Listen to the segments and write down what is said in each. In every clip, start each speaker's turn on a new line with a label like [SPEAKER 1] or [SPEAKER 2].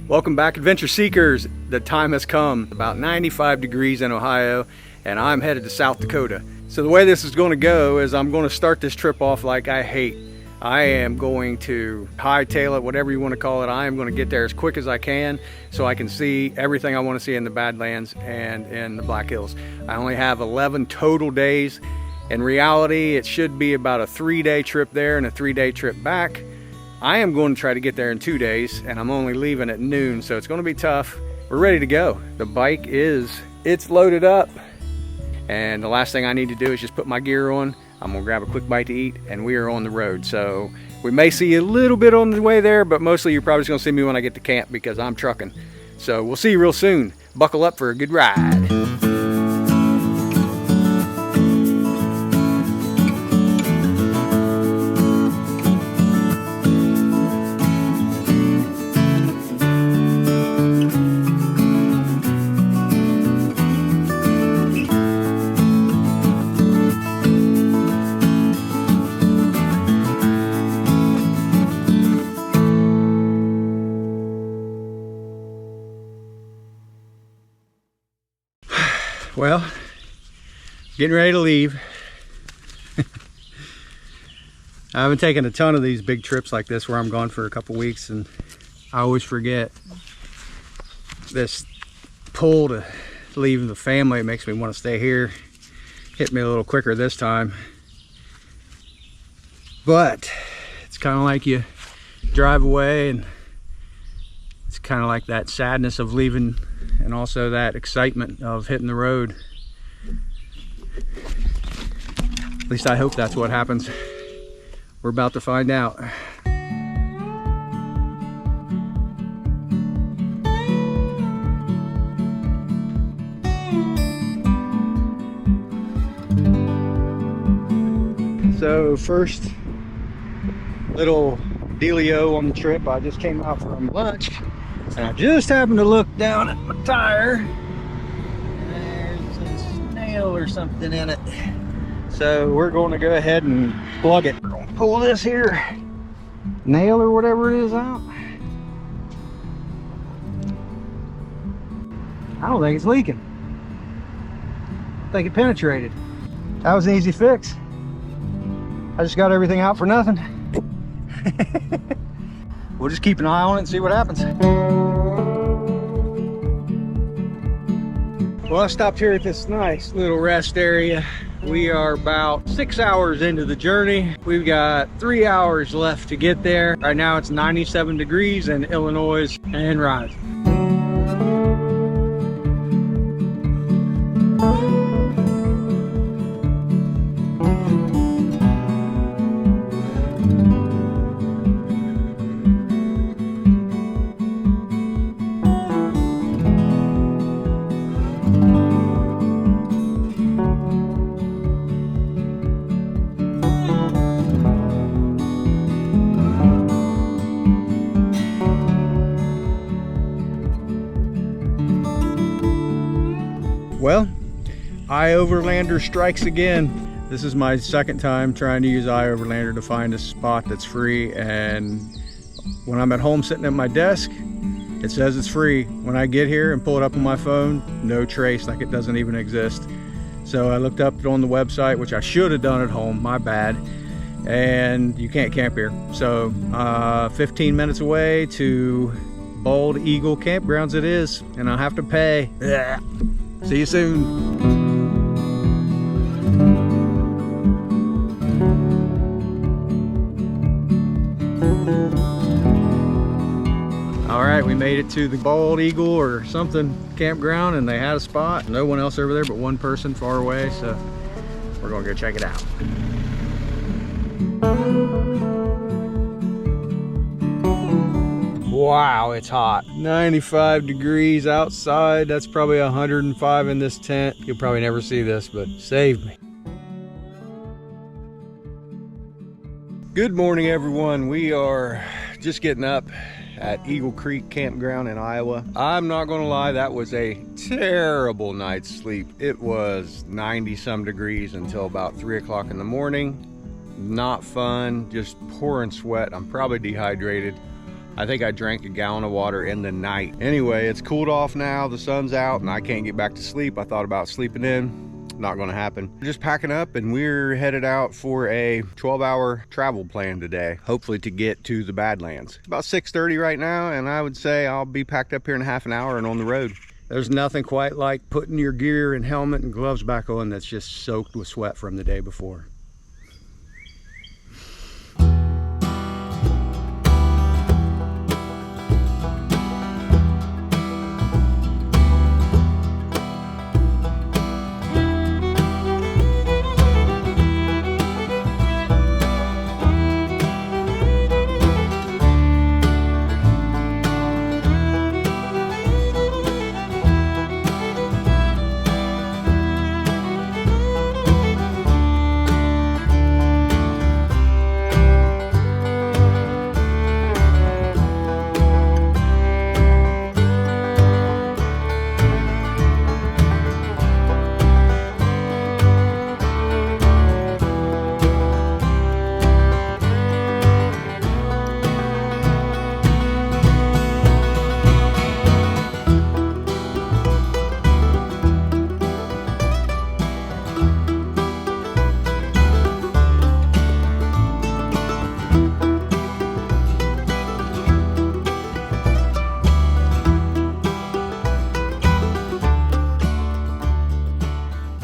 [SPEAKER 1] Welcome back, adventure seekers. The time has come. About 95 degrees in Ohio, and I'm headed to South Dakota. So the way this is going to go is I'm going to start this trip off like I hate. I am going to hightail it, whatever you want to call it. I am going to get there as quick as I can so I can see everything I want to see in the Badlands and in the Blackhills. I only have 11 total days. In reality, it should be about a 3-day trip there and a 3-day trip back. I am going to try to get there in 2 days, and I'm only leaving at noon, so it's going to be tough. We're ready to go. The bike it's loaded up, and the last thing I need to do is just put my gear on. I'm gonna grab a quick bite to eat, and we are on the road. So we may see you a little bit on the way there, but mostly you're probably just gonna see me when I get to camp because I'm trucking. So we'll see you real soon. Buckle up for a good ride. Well, getting ready to leave. I haven't taken a ton of these big trips like this where I'm gone for a couple weeks, and I always forget this pull to leave the family. It makes me want to stay here. Hit me a little quicker this time. But it's kind of like you drive away, and it's kind of like that sadness of leaving, and also that excitement of hitting the road. At least I hope that's what happens. We're about to find out. So first little dealio on the trip, I just came out from lunch, and I just happened to look down at my tire, and there's a nail or something in it. So we're going to go ahead and plug it. We're going to pull this here nail or whatever it is out. I don't think it's leaking. I think it penetrated. That was an easy fix. I just got everything out for nothing. We'll just keep an eye on it and see what happens. Well, I stopped here at this nice little rest area. We are about 6 hours into the journey. We've got 3 hours left to get there. Right now it's 97 degrees in Illinois and rising. Well, iOverlander strikes again. This is my second time trying to use iOverlander to find a spot that's free, and when I'm at home sitting at my desk, it says it's free. When I get here and pull it up on my phone, no trace, like it doesn't even exist. So I looked up on the website, which I should have done at home, my bad, and you can't camp here. So 15 minutes away to Bald Eagle Campgrounds it is, and I'll have to pay. Ugh. See you soon. All right, we made it to the Bald Eagle or something campground, and they had a spot. No one else over there but one person far away, so we're gonna go check it out. Wow, it's hot. 95 degrees outside. That's probably 105 in this tent. You'll probably never see this, but saved me. Good morning, everyone. We are just getting up at Eagle Creek Campground in Iowa. I'm not gonna lie, that was a terrible night's sleep. It was 90-some degrees until about 3 o'clock in the morning. Not fun, just pouring sweat. I'm probably dehydrated. I think I drank a gallon of water in the night. Anyway, it's cooled off now, the sun's out, and I can't get back to sleep. I thought about sleeping in. Not gonna happen. We're just packing up and we're headed out for a 12-hour travel plan today, hopefully to get to the Badlands. It's about 6:30 right now, and I would say I'll be packed up here in half an hour and on the road. There's nothing quite like putting your gear and helmet and gloves back on that's just soaked with sweat from the day before.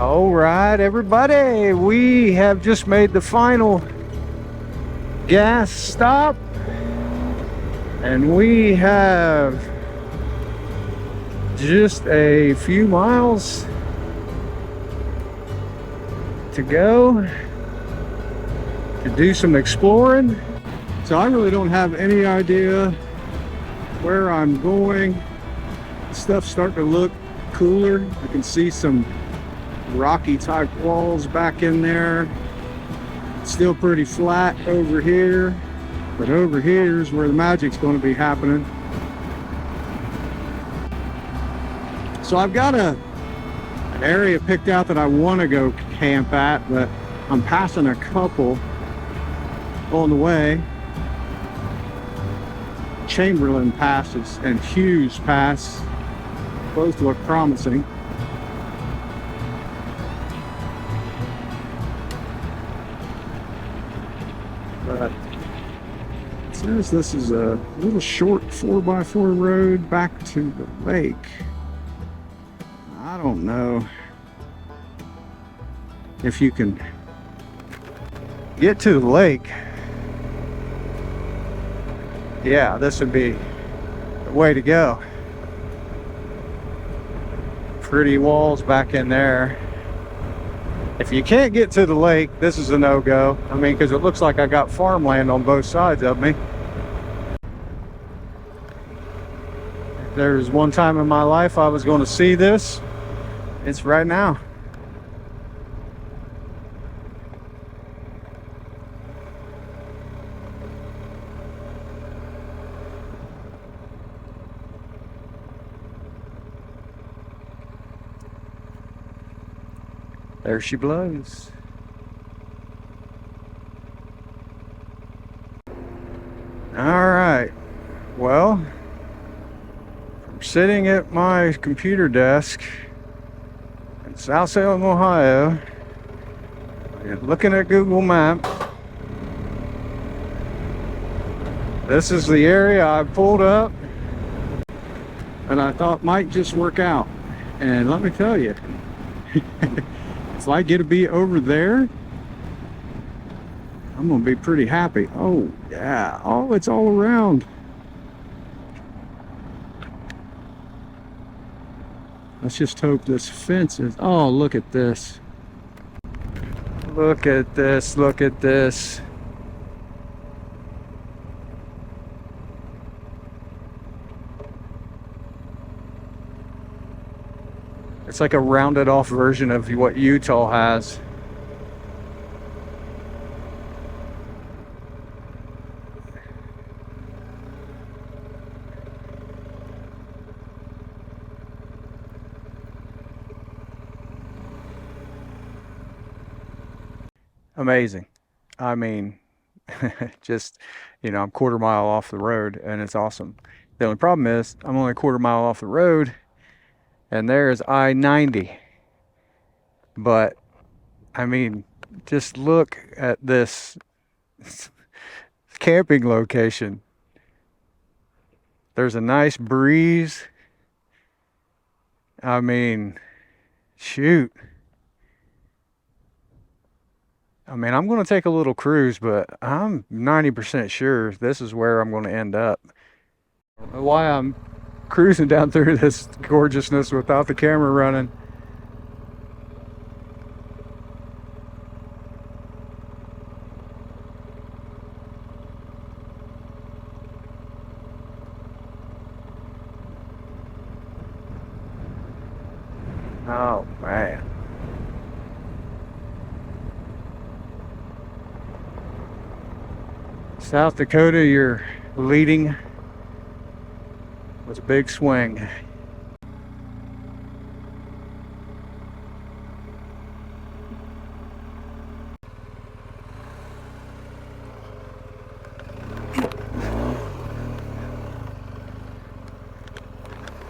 [SPEAKER 1] All right, everybody, we have just made the final gas stop, and we have just a few miles to go to do some exploring. So I really don't have any idea where I'm going. Stuff's starting to look cooler. I can see some rocky type walls back in there. Still pretty flat over here, but over here is where the magic's going to be happening. So I've got an area picked out that I want to go camp at, but I'm passing a couple on the way. Chamberlain Passes and Hughes Pass both look promising. But it says this is a little short 4x4 road back to the lake. I don't know if you can get to the lake. Yeah, this would be the way to go. Pretty walls back in there. If you can't get to the lake, this is a no-go. I mean, because it looks like I got farmland on both sides of me. If there's one time in my life I was going to see this, it's right now. There she blows. All right, well, I'm sitting at my computer desk in South Salem, Ohio, and looking at Google Maps. This is the area I pulled up and I thought might just work out. And let me tell you, if I get to be over there, I'm gonna be pretty happy. Oh yeah, oh, it's all around. Let's just hope this fence is, oh, look at this. Look at this, look at this. It's like a rounded off version of what Utah has. Amazing. I mean, Just, you know, I'm quarter mile off the road and it's awesome. The only problem is I'm only a quarter mile off the road and there's I-90. But I mean, just look at this camping location. There's a nice breeze. I mean, shoot. I mean, I'm going to take a little cruise, but I'm 90% sure this is where I'm going to end up. I don't know why I'm cruising down through this gorgeousness without the camera running. Oh, man. South Dakota, you're leading with a big swing.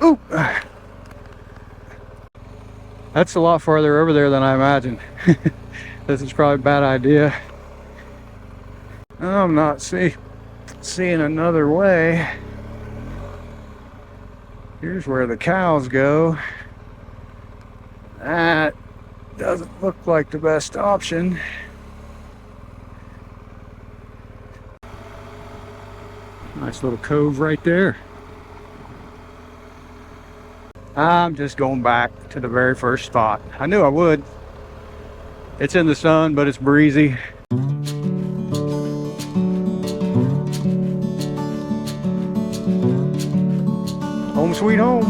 [SPEAKER 1] Ooh. That's a lot farther over there than I imagined. This is probably a bad idea. I'm not seeing another way. Here's where the cows go. That doesn't look like the best option. Nice little cove right there. I'm just going back to the very first spot. I knew I would. It's in the sun, but it's breezy. Home sweet home.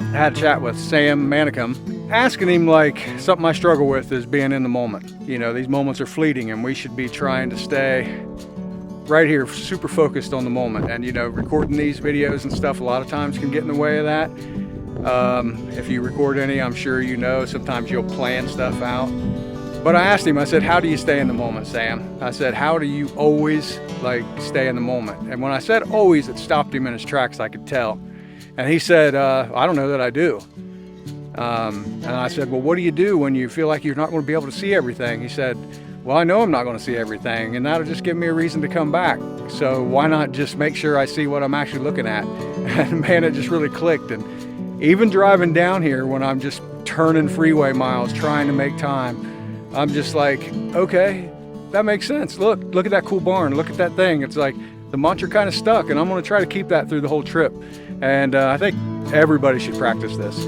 [SPEAKER 1] I had a chat with Sam Manicum, asking him like something I struggle with is being in the moment. You know, these moments are fleeting and we should be trying to stay right here, super focused on the moment. And you know, recording these videos and stuff a lot of times can get in the way of that. If you record any, I'm sure you know, sometimes you'll plan stuff out. But I asked him, I said, how do you stay in the moment, Sam? I said, how do you always like stay in the moment? And when I said always, it stopped him in his tracks, I could tell. And he said, I don't know that I do. And I said, well, what do you do when you feel like you're not going to be able to see everything? He said, well, I know I'm not going to see everything, and that'll just give me a reason to come back. So why not just make sure I see what I'm actually looking at? And man, it just really clicked. And even driving down here when I'm just turning freeway miles, trying to make time, I'm just like, okay, that makes sense. Look at that cool barn. Look at that thing. It's like the mantra kind of stuck, and I'm going to try to keep that through the whole trip. And I think everybody should practice this.